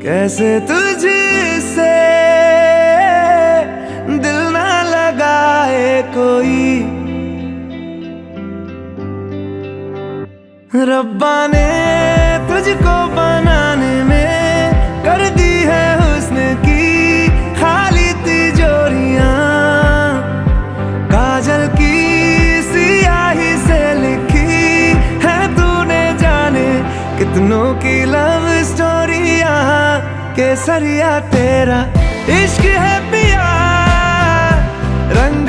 कैसे तुझसे दिल ना लगाए कोई। रब्बा ने तुझको बनाने में कर दी है हुस्न की खाली तिजोरियां। काजल की सियाही से लिखी है तूने जाने कितनों की लव स्टोरियां। केसरिया तेरा इश्क है पिया, रंग